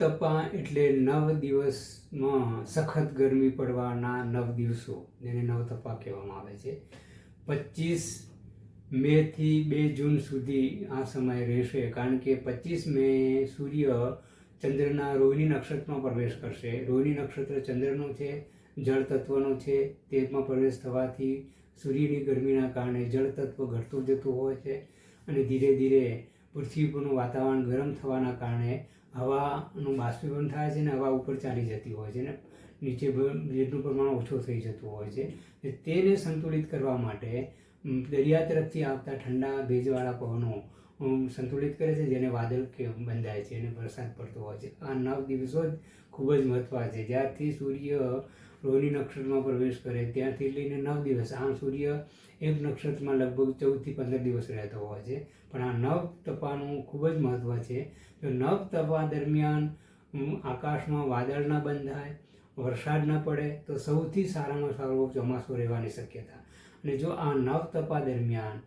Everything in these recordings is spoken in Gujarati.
તપા એટલે 9 દિવસમાં સખત ગરમી પડવાના 9 દિવસો, જેને નવતપા કહેવામાં આવે છે. 25 મેથી 2 જૂન સુધી આ સમય રહેશે, કારણ કે 25 મે સૂર્ય ચંદ્રના રોહિણી નક્ષત્રમાં પ્રવેશ કરશે. રોહિણી નક્ષત્ર ચંદ્રનું છે, જળ તત્વનું છે. તેમાં પ્રવેશ થવાથી સૂર્યની ગરમીના કારણે જળ તત્વ ઘટતું જતું હોય છે અને ધીરે ધીરે પૃથ્વી પરનું વાતાવરણ ગરમ થવાના કારણે હવાનું બાષ્પીભવન થાય છે ને હવા ઉપર ચાલી જતી હોય છે ને નીચે ભેજનું પ્રમાણ ઓછું થઈ જતું હોય છે. તેને સંતુલિત કરવા માટે દરિયા તરફથી આવતા ઠંડા ભેજવાળા પવનો સંતુલિત કરે છે, જેને વાદળ બંધાય છે અને વરસાદ પડતો હોય છે. આ 9 દિવસો જ ખૂબ જ મહત્ત્વ છે. જ્યારથી સૂર્ય રોહિણી નક્ષત્રમાં પ્રવેશ કરે ત્યાંથી લઈને 9 દિવસ. આમ સૂર્ય એક નક્ષત્રમાં લગભગ 14 થી 15 દિવસ રહેતો હોય છે, પણ આ નવતપાનું ખૂબ જ મહત્ત્વ છે. જો નવતપા દરમિયાન આકાશમાં વાદળ ન બંધાય, વરસાદ ન પડે તો સૌથી સારામાં સારું ચોમાસું રહેવાની શક્યતા. અને જો આ નવતપા દરમિયાન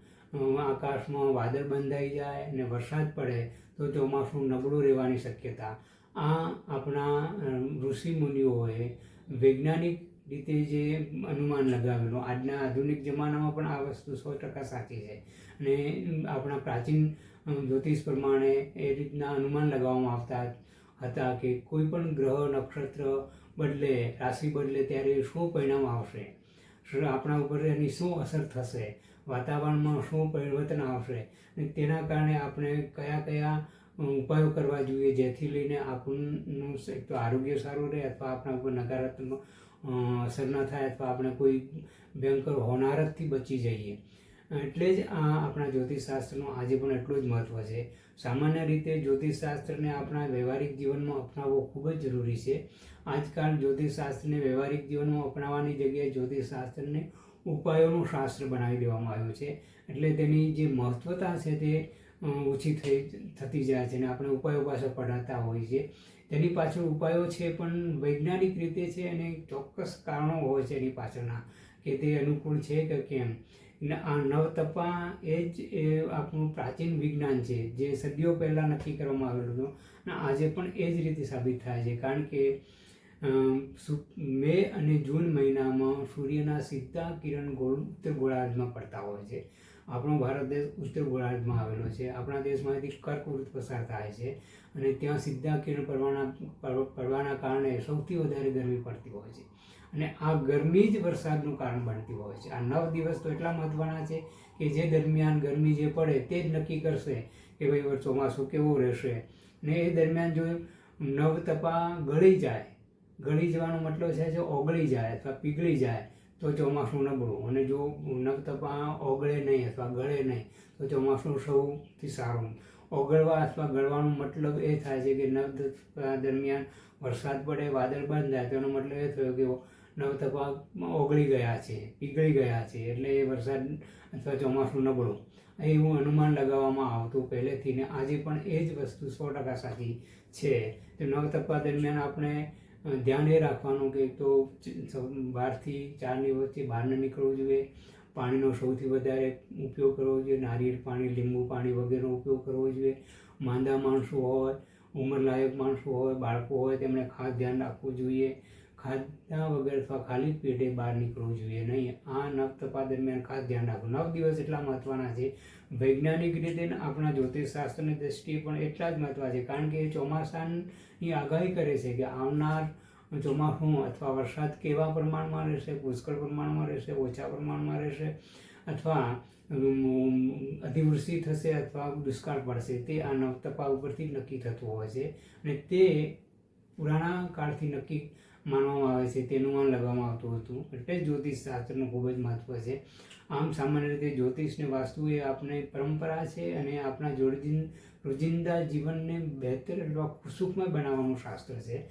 આકાશમાં વાદળ બંધાઈ જાય અને વરસાદ પડે તો ચોમાસું નબળું રહેવાની શક્યતા. આ આપણા ઋષિ મુનિઓએ વૈજ્ઞાનિક રીતે જે અનુમાન લગાવેલું, આજના આધુનિક જમાનામાં પણ આ વસ્તુ 100% સાચી છે. અને આપણા પ્રાચીન જ્યોતિષ પ્રમાણે એ રીતના અનુમાન લગાવવામાં આવતા હતા કે કોઈ પણ ગ્રહ નક્ષત્ર બદલે, રાશિ બદલે ત્યારે શું પરિણામ આવશે, આપણા ઉપર એની શું અસર થશે, વાતાવરણમાં શું પરિવર્તન આવશે અને તેના કારણે આપણે કયા કયા ઉપાયો કરવા જોઈએ, જેથી લઈને આપણું એક તો આરોગ્ય સારું રહે અથવા આપણા ઉપર નકારાત્મક અસર ન થાય અથવા આપણે કોઈ ભયંકર હોનારતથી બચી જઈએ. એટલે જ આ આપણા જ્યોતિષશાસ્ત્રનું આજે પણ એટલું જ મહત્ત્વ છે. સામાન્ય રીતે જ્યોતિષશાસ્ત્રને આપણા વ્યવહારિક જીવનમાં અપનાવવો ખૂબ જ જરૂરી છે. આજકાલ જ્યોતિષશાસ્ત્રને વ્યવહારિક જીવનમાં અપનાવવાની જગ્યાએ જ્યોતિષશાસ્ત્રને ઉપાયોનું શાસ્ત્ર બનાવી દેવામાં આવ્યું છે. એટલે તેની જે મહત્ત્વતા છે તે ઓછી થતી જાય છે અને આપણે ઉપાયો પાછળ પડાતા હોઈએ છીએ. તેની પાછળ ઉપાયો છે પણ વૈજ્ઞાનિક રીતે છે અને ચોક્કસ કારણો હોય છે એની પાછળના, કે તે અનુકૂળ છે કે કેમ. આ નવતપા એ જ આપણું પ્રાચીન વિજ્ઞાન છે, જે સદીઓ પહેલાં નક્કી કરવામાં આવેલું હતું અને આજે પણ એ જ રીતે સાબિત થાય છે. કારણ કે મે અને જૂન મહિનામાં સૂર્યના સીધા કિરણ ઉત્તર ગોળાર્ધમાં પડતા હોય છે. આપણો ભારત દેશ ઉત્તર ગોળાર્ધમાં આવેલો છે. આપણા દેશમાંથી કર્કવૃત્ત પસાર થાય છે અને ત્યાં સીધા કિરણ પડવાના કારણે સૌથી વધારે ગરમી પડતી હોય છે અને આ ગરમી જ વરસાદનું કારણ બનતી હોય છે. આ 9 દિવસ તો એટલા મહત્ત્વના છે કે જે દરમિયાન ગરમી જે પડે તે જ નક્કી કરશે કે ભાઈ ચોમાસું કેવું રહેશે. ને એ દરમિયાન જો નવતપા ગળી જવાનો મતલબ છે જો ઓગળી જાય અથવા પીગળી જાય તો ચોમાસું નબળું, અને જો નવતપા ઓગળે નહીં અથવા ગળે નહીં તો ચોમાસું સૌથી સારું. ઓગળવા અથવા ગળવાનો મતલબ એ થાય છે કે નવતપા દરમિયાન વરસાદ પડે, વાદળ બંધાય, તેનો મતલબ એ થયો કે નવતપા ઓગળી ગયા છે, પીગળી ગયા છે, એટલે એ વરસાદ અથવા ચોમાસું નબળું એવું અનુમાન લગાવવામાં આવતું પહેલેથી ને આજે પણ એ જ વસ્તુ 100% સાચી છે. તો નવતપા દરમિયાન આપણે ધ્યાન એ રાખવાનું કે એક તો 12 થી 4ની વચ્ચે બહાર ન નીકળવું જોઈએ, પાણીનો સૌથી વધારે ઉપયોગ કરવો જોઈએ, નારિયેળ પાણી, લીંબુ પાણી વગેરેનો ઉપયોગ કરવો જોઈએ. માંદા માણસો હોય, ઉંમરલાયક માણસો હોય, બાળકો હોય, તેમણે ખાસ ધ્યાન રાખવું જોઈએ. ખાધા વગર અથવા ખાલી પેટે બહાર નીકળવું જોઈએ નહીં. આ નવતપા દરમિયાન ખાસ ધ્યાન રાખવું. 9 દિવસ એટલા મહત્ત્વના છે. વૈજ્ઞાનિક રીતે આપણા જ્યોતિષશાસ્ત્રની દૃષ્ટિએ પણ એટલા જ મહત્ત્વ છે, કારણ કે એ ચોમાસાની આગાહી કરે છે કે આવનાર ચોમાસું અથવા વરસાદ કેવા પ્રમાણમાં રહેશે, પુષ્કળ પ્રમાણમાં રહેશે, ઓછા પ્રમાણમાં રહેશે અથવા અતિવૃષ્ટિ થશે અથવા દુષ્કાળ પડશે. તે આ નવતપા ઉપરથી નક્કી થતું હોય છે અને તે પુરાણા કાળથી નક્કી માનવામાં આવે છે, તે અનુમાન લગાવવામાં આવતું હતું. એટલે જ્યોતિષશાસ્ત્રનું ખૂબ જ મહત્ત્વ છે. આમ સામાન્ય રીતે જ્યોતિષને વાસ્તુ એ આપણી પરંપરા છે અને આપણા રોજિંદા જીવનને બહેતર અથવા સુખમય બનાવવાનું શાસ્ત્ર છે.